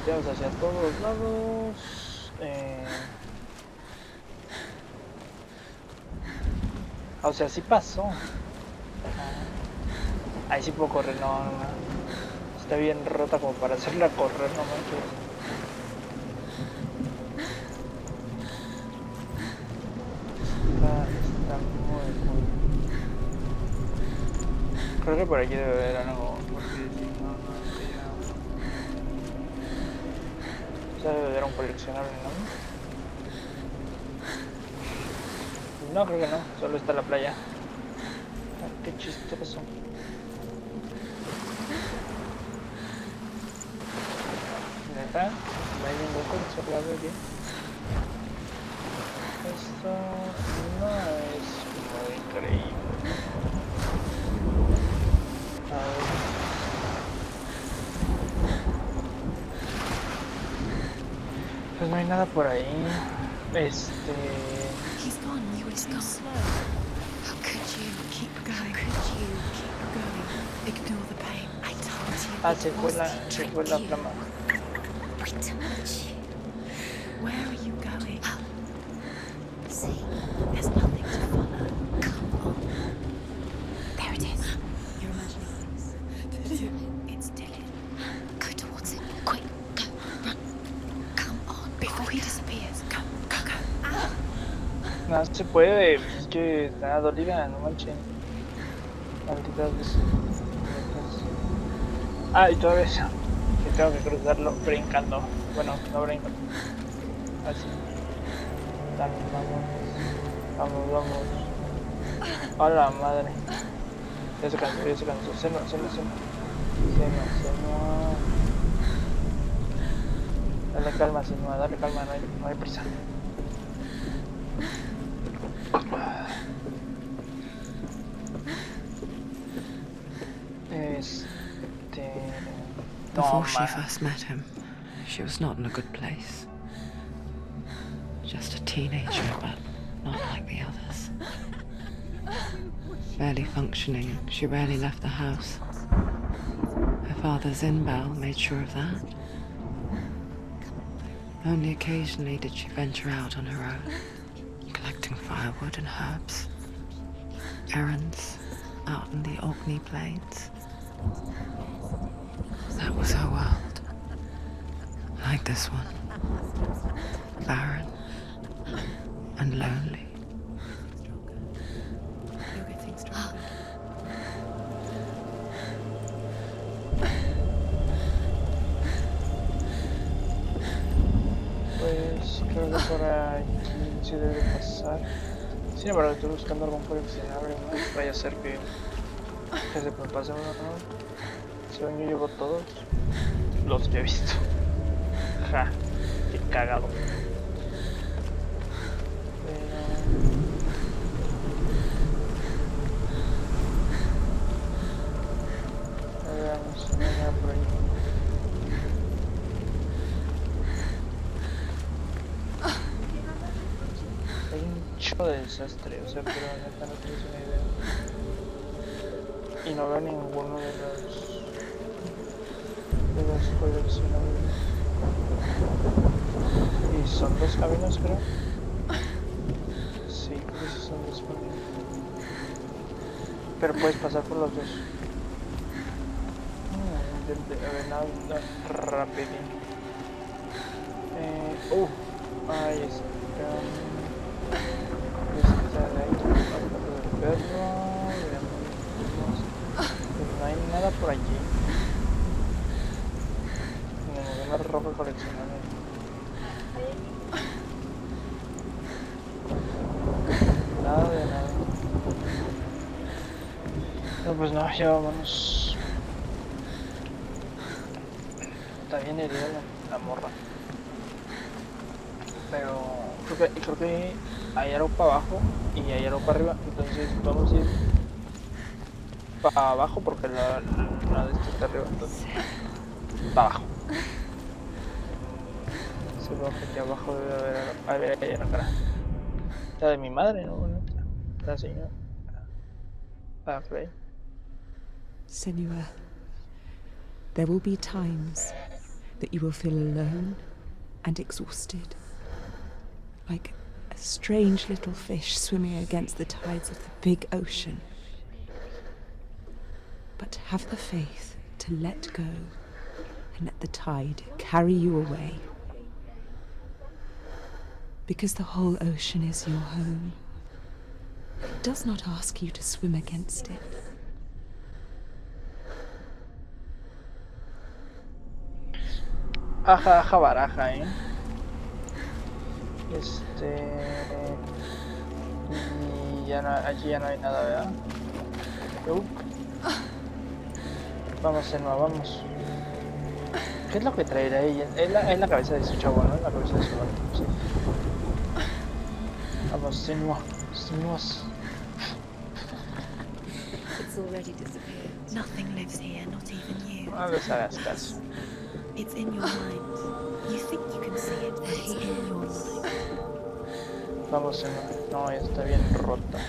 volteados hacia todos lados. O sea, sí pasó. Ahí sí puedo correr, no. Está bien rota como para hacerla correr, no manches. Está muy. Creo que por aquí debe haber algo, porque si no, o sea, debe haber un coleccionable, ¿no? No, creo que no, solo está la playa. Ah, qué chistoso. ¿Neta? No hay ningún coleccionable aquí. Esto no es muy increíble. A ver. Pues no hay nada por ahí. He's gone. You were so slow. How could you keep going? How could you keep going? Ignore the pain. I told you. Ah, It se was fue to trick la you. flama. I told you. Where are you going? See, there's nothing to follow. Come on. There it is. You're imagining things. It's Dylan. Go towards him. Quick, go, run. Come on. Before he disappears. Go. Ah. No se puede, es que está dolida, no manches. Malditas veces. Ah, y todavía eso. Que tengo que cruzarlo brincando. Bueno, no brinco. Así. También vamos. A la madre. Ya se cansó. Senua. Dale calma, Senua, dale calma, no hay prisa. Before she first met him, she was not in a good place. Just a teenager, but not like the others. Barely functioning, she rarely left the house. Her father's in-bell made sure of that. Only occasionally did she venture out on her own, collecting firewood and herbs. Errands out in the Orkney Plains. That was her world. Like this one. Barren and lonely. You're getting stronger. Pues creo que por aquí sí debe pasar. Sin embargo, estoy buscando algún coleccionable, ¿no? Vaya a ser que se me pase uno, ¿no? Según yo llevo todos los que he visto. Ja, qué cagado. Veamos, no hay nada por ahí. Hay un chico de desastre, o sea, pero neta no tienes una idea. Y no veo ninguno de los coleccionables. Y son dos caminos, creo. Sí, creo que sí son dos caminos. Pero puedes pasar por los dos. A ver, nada rapidín. Ahí está. Está de ahí. El perro. Veamos. Pues no hay nada por allí. Ninguna ropa coleccionable. Nada de nada. No, pues no, ya vámonos. Está bien herida la morra. Pero creo que hay algo para abajo y hay algo para arriba. Entonces vamos a ir para abajo porque la de esta está arriba. Entonces, para abajo. Supongo que aquí abajo debe haber ahí la cara. Está de mi madre, ¿no? Bueno, la señora. Ah, ok. Senua, there will be times that you will feel alone and exhausted, like a strange little fish swimming against the tides of the big ocean. But have the faith to let go and let the tide carry you away. Because the whole ocean is your home. It does not ask you to swim against it. Aja, baraja, Y ya no, allí ya no hay nada, ¿verdad? Vamos, Senua, vamos. ¿Qué es lo que traerá ella? Es la cabeza de su chavo, ¿no? La cabeza de su gato, sí. Vamos, Senua. Senuas. It's already disappeared. Nothing lives here, not even you. No les hagas caso. It's in your mind. You think you can see it, but it's in your mind. Vamos, Senua. No, ya está bien rota.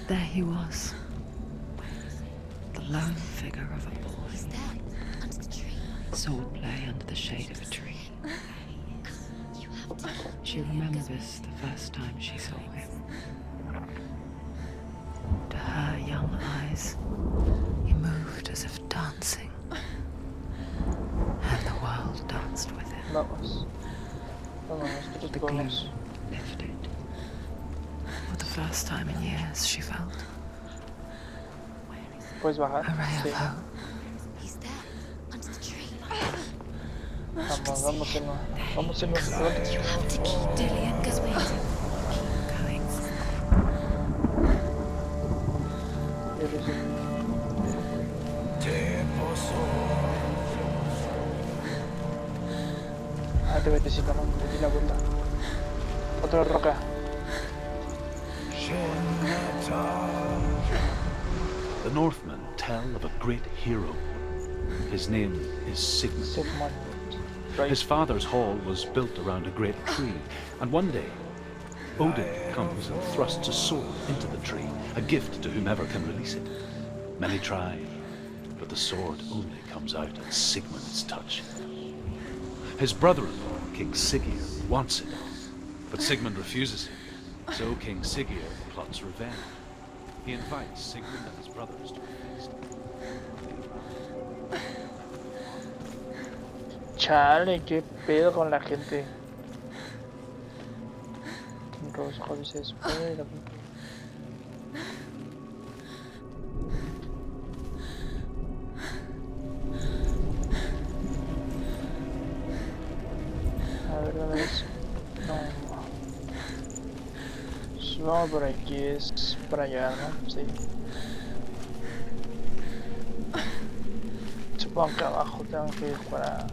There he was. The lone figure of a boy. Under the tree. Swordplay under the shade of a tree. She remembers the first time she saw him. To her young eyes, he moved as if dancing. And the world danced with him. Vamos. Vámonos, The todos gloom vamos. lifted. For the first time in years, she felt ¿Puedes bajar? a ray Sí. of hope. He's there. Under the tree. Vamos, vamos, Senua. Vamos, Senua. You have to keep Dillian, because we Going. Ah, te necesito, no, me di la vuelta. Otra roca. The Northmen tell of a great hero. His name is Sigmund. Sigmund. Right. His father's hall was built around a great tree, and one day Odin comes and thrusts a sword into the tree, a gift to whomever can release it. Many try, but the sword only comes out at Sigmund's touch. His brother-in-law, King Siggeir, wants it, but Sigmund refuses it, so King Siggeir plots revenge. He invites Sigmund and his brothers to a feast. Chale, qué pedo con la gente. Los hobbies se espera. A ver, ¿dónde es? No. Si vamos por aquí es para allá, ¿no? Sí. Supongo que abajo tengo que ir para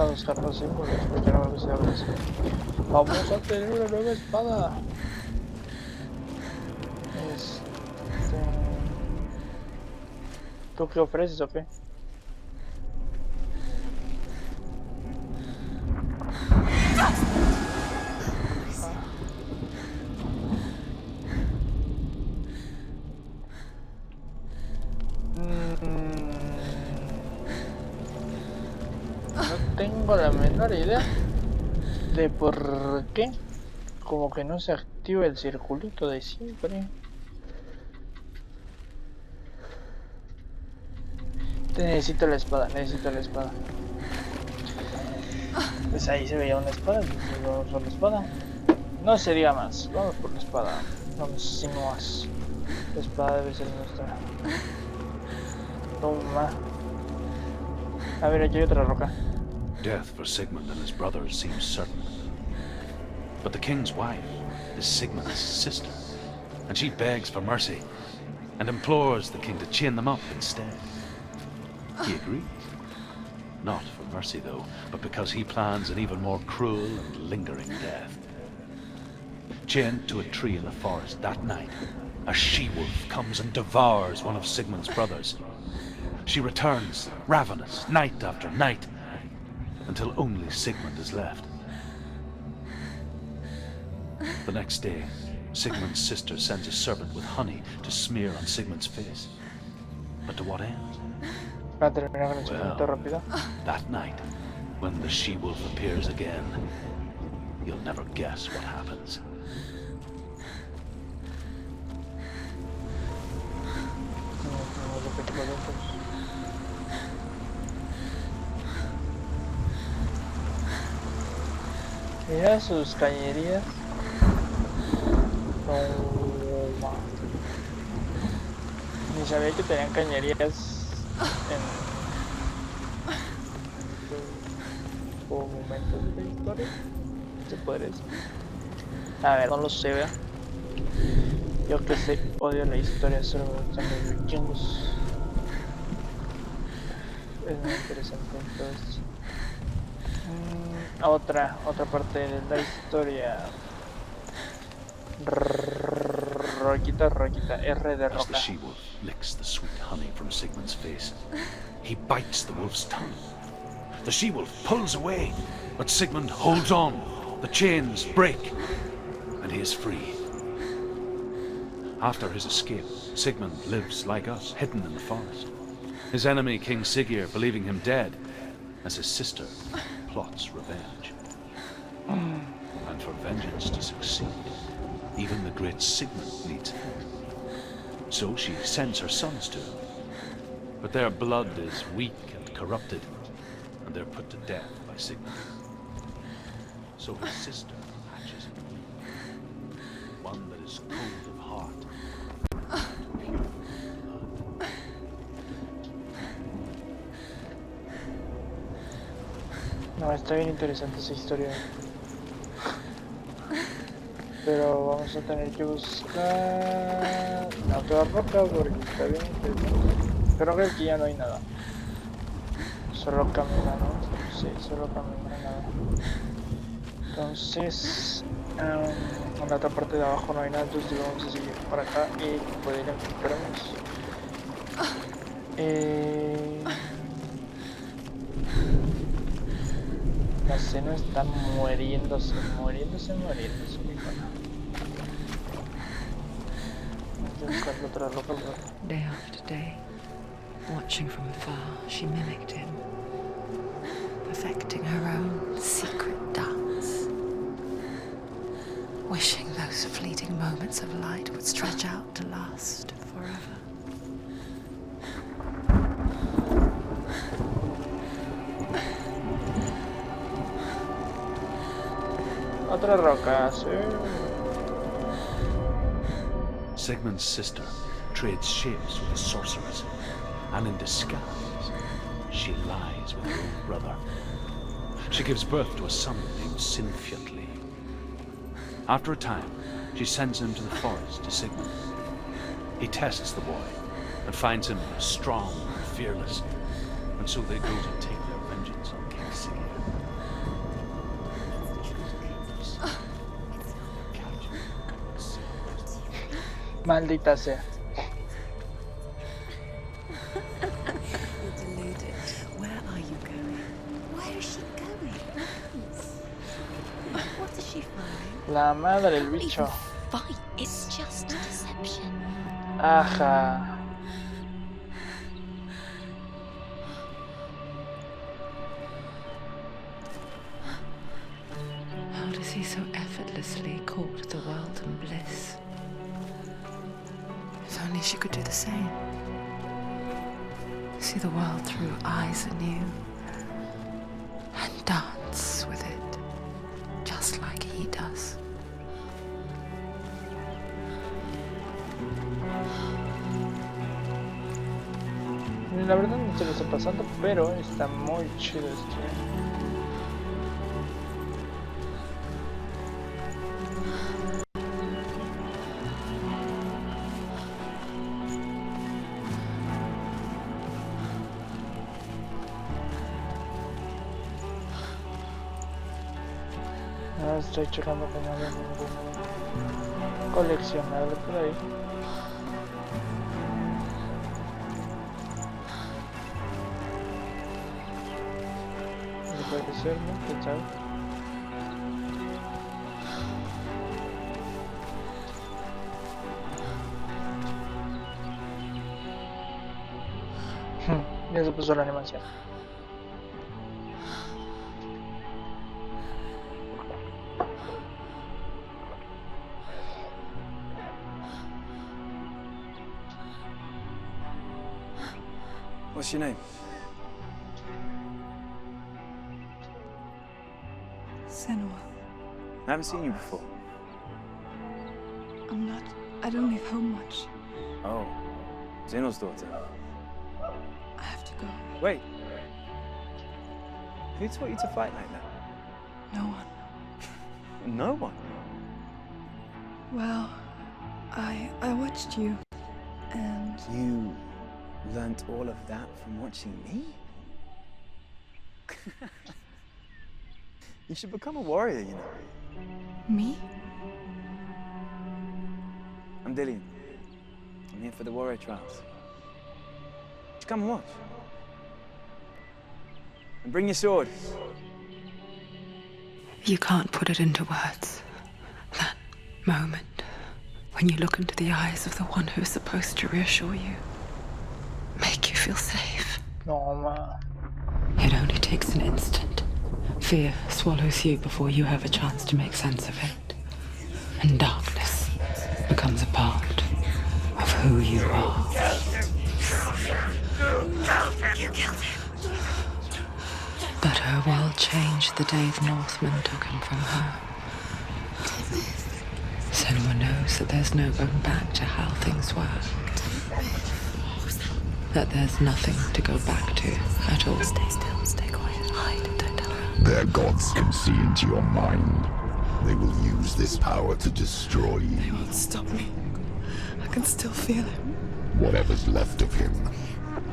buscar los símbolos, porque no me sé ahora sí. Vamos a tener una nueva espada. ¿Tú qué ofreces o qué? No tengo la menor idea de por qué. Como que no se activa el circulito de siempre. Necesito la espada, necesito la espada. Pues ahí se veía una espada, entonces vamos por la espada. No se diga más, vamos por la espada. Vamos sin más. La espada debe ser nuestra. Toma. A ver, aquí hay otra roca. Death for Sigmund and his brothers seems certain. But the king's wife is Sigmund's sister, and she begs for mercy and implores the king to chain them up instead. He agrees. Not for mercy, though, but because he plans an even more cruel and lingering death. Chained to a tree in the forest that night, a she-wolf comes and devours one of Sigmund's brothers. She returns, ravenous, night after night, until only Sigmund is left. The next day, Sigmund's sister sends a servant with honey to smear on Sigmund's face. But to what end? Para terminar con el segmento rápido. That night, when the she-wolf appears again, you'll never guess what happens. No repetir los otros. Mira sus cañerías. Toma. Ni sabía que tenían cañerías en momentos de la historia. ¿Se puede decir? A ver, no lo sé, vea. Yo que sé, odio la historia, solo me gustan los vikingos. Es muy interesante entonces. Otra parte de la historia. Roquita, R de As the roca. she-wolf licks the sweet honey from Sigmund's face, he bites the wolf's tongue. The she-wolf pulls away, but Sigmund holds on. The chains break, and he is free. After his escape, Sigmund lives like us, hidden in the forest. His enemy, King Siggeir, believing him dead, as his sister plots revenge. And for vengeance to succeed, even the great Sigmund needs help. So she sends her sons to him. But their blood is weak and corrupted, and they're put to death by Sigmund. So his sister hatches him, one that is cold of heart, and pure of blood. No, está bien interesante esa historia. Pero vamos a tener que buscar la otra roca porque está bien interesante. Creo que aquí ya no hay nada. Solo camina, ¿no? Sí, solo camina, nada. Entonces, en la otra parte de abajo no hay nada, entonces vamos a seguir para acá y poder encontrarnos. La Senua está muriéndose. Voy a buscar otra roca. Day after day, watching from afar, she mimicked him, perfecting her own secret dance, wishing those fleeting moments of light would stretch out to last forever. Otra roca, sí. Sigmund's sister trades shapes with a sorceress, and in disguise, she lies with her own brother. She gives birth to a son named Sinfjotli. After a time, she sends him to the forest to Sigmund. He tests the boy and finds him strong and fearless, and so they go to take their vengeance on King Siggeir. Maldita sea. You're deluded. Where are you going? Where is she going? What does she find? La madre del Don't bicho. even fight. It's just deception. Ajá. How does he so effortlessly court the world and bliss? If only she could do the same. See the world through eyes anew and dance with it, just like he does. La verdad no se lo está pasando, pero está muy chido esto. No estoy checando que no haya ningún coleccionable por ahí. Puede ser, ¿no? ¿Quién sabe? Ya se puso la animación. What's your name? Senua. I haven't seen you before. I don't leave home much. Oh, Zeno's daughter. I have to go. Wait. Who taught you to fight like that? No one. No one. Well, I watched you, and You learnt all of that from watching me? You should become a warrior, you know. me? I'm Dillian. I'm here for the warrior trials. Just come and watch. And bring your sword. You can't put it into words. That moment when you look into the eyes of the one who's supposed to reassure you, make you feel safe. No, ma. It only takes an instant. Fear swallows you before you have a chance to make sense of it. And darkness becomes a part of who you are. You killed him. But her world changed the day the Northmen took him from her. Senua knows that there's no going back to how things were. That there's nothing to go back to at all. Stay still, stay quiet, hide, don't tell her. Their gods can see into your mind. They will use this power to destroy you. They won't stop me. I can still feel him. Whatever's left of him,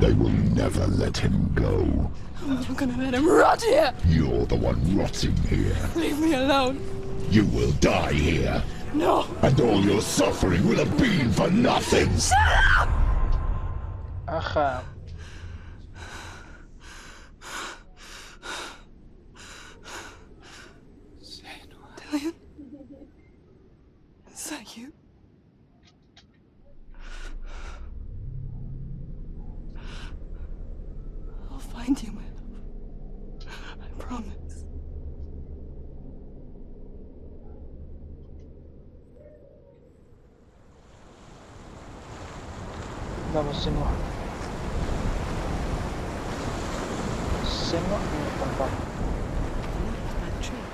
they will never let him go. I'm not gonna let him rot here. You're the one rotting here. Leave me alone. You will die here. No. And all your suffering will have been for nothing. Ajá. Dillian? Is that you? I'll find you, my love. I promise. Vamos, Senua. Senua y papá. That tree.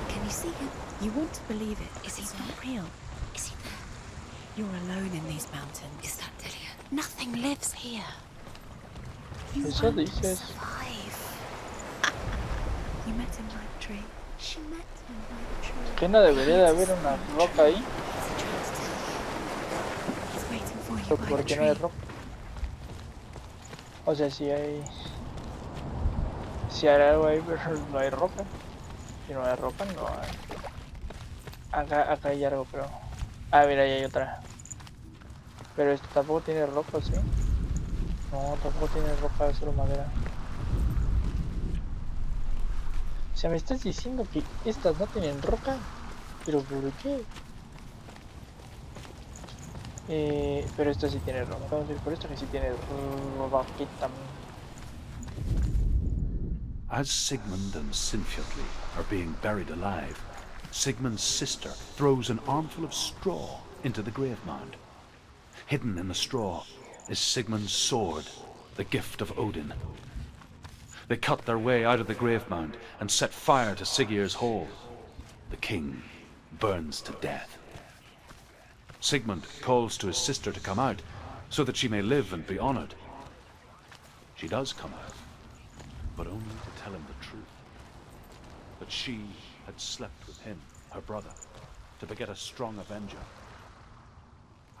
Can you see him? You want to believe it. Is he not real? Is he there? You're alone in these mountains. Is that Dillian? Nothing lives here. You Eso won't dices. survive. You met him by the tree. She met him by the tree. Que no debería de haber una roca ahí. He's trying to tell you. He's waiting for you Pero by ¿por the qué no hay tree. roca? O sea, si hay... Si hay algo ahí, pero no hay roca. Si no hay roca, no hay... Acá hay algo, pero... Ah, mira, ahí hay otra. Pero esto tampoco tiene roca, ¿sí? No, tampoco tiene roca, es solo madera. O sea, me estás diciendo que estas no tienen roca. ¿Pero por qué? Pero esto sí tiene roca. Vamos a ir por esto que sí tiene roquita. As Sigmund and Sinfjotli are being buried alive, Sigmund's sister throws an armful of straw into the grave mound. Hidden in the straw is Sigmund's sword, the gift of Odin. They cut their way out of the grave mound and set fire to Siggeir's hall. The king burns to death. Sigmund calls to his sister to come out, so that she may live and be honored. She does come out, but only to tell him the truth. That she had slept with him, her brother, to beget a strong avenger.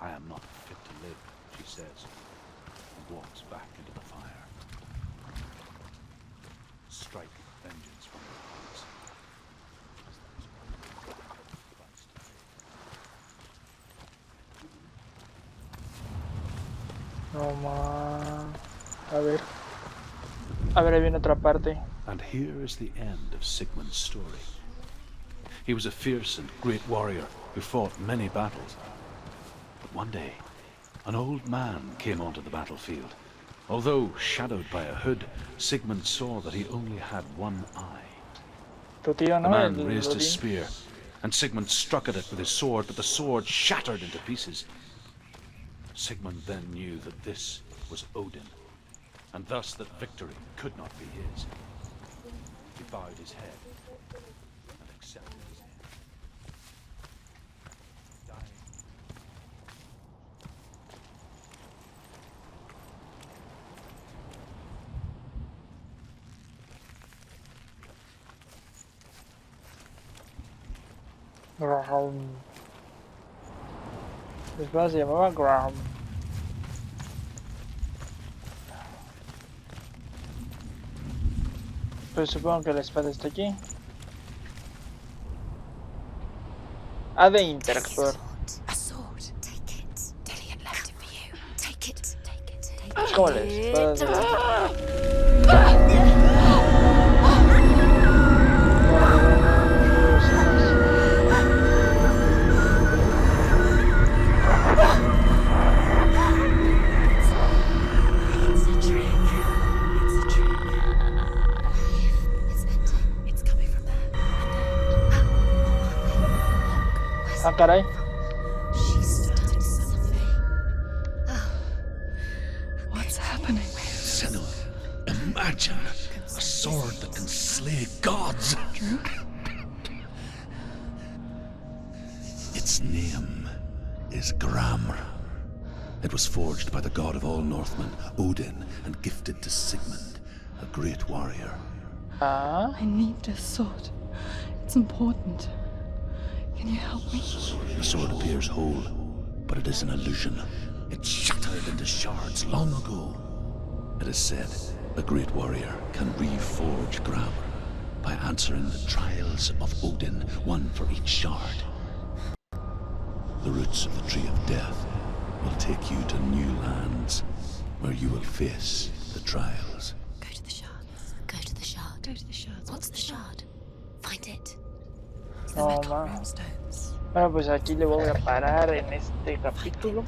I am not fit to live, she says, and walks back into the fire. Strike vengeance from their hearts. No más. A ver. A ver, ahí viene otra parte. And here is the end of Sigmund's story. He was a fierce and great warrior who fought many battles. But one day, an old man came onto the battlefield Although shadowed by a hood, Sigmund saw that he only had one eye. Tu tío, The ¿no? man El raised his Odín. spear, and Sigmund struck at it with his sword, but the sword shattered into pieces. Sigmund then knew that this was Odin, and thus that victory could not be his. He bowed his head and accepted his end. Dying. Graham. La espada se llamaba Graham. Pues supongo que la espada está aquí. Ha de interactuar. A sword. Take it. Dillian left it for you. Take it. Take it. Take Es it. como la espada de... It's a trick. It's a trick. It's coming from there. Ah, caray. She started something. What's happening? Senua, imagine a sword that can slay gods. Its name is Gramr. It was forged by the god of all Northmen, Odin, and gifted to Sigmund, a great warrior. Ah, I need this sword. It's important. Can you help me? The sword appears whole, but it is an illusion. It shattered into shards long ago. It is said a great warrior can reforge Gramr by answering the trials of Odin, one for each shard. The roots of the Tree of Death will take you to new lands, where you will face the trials. Go to the shards. Go to the shard. Go to the shards. What's the shard? Find it. no, ma. Runestones. Bueno, pues aquí le voy a parar en este capítulo.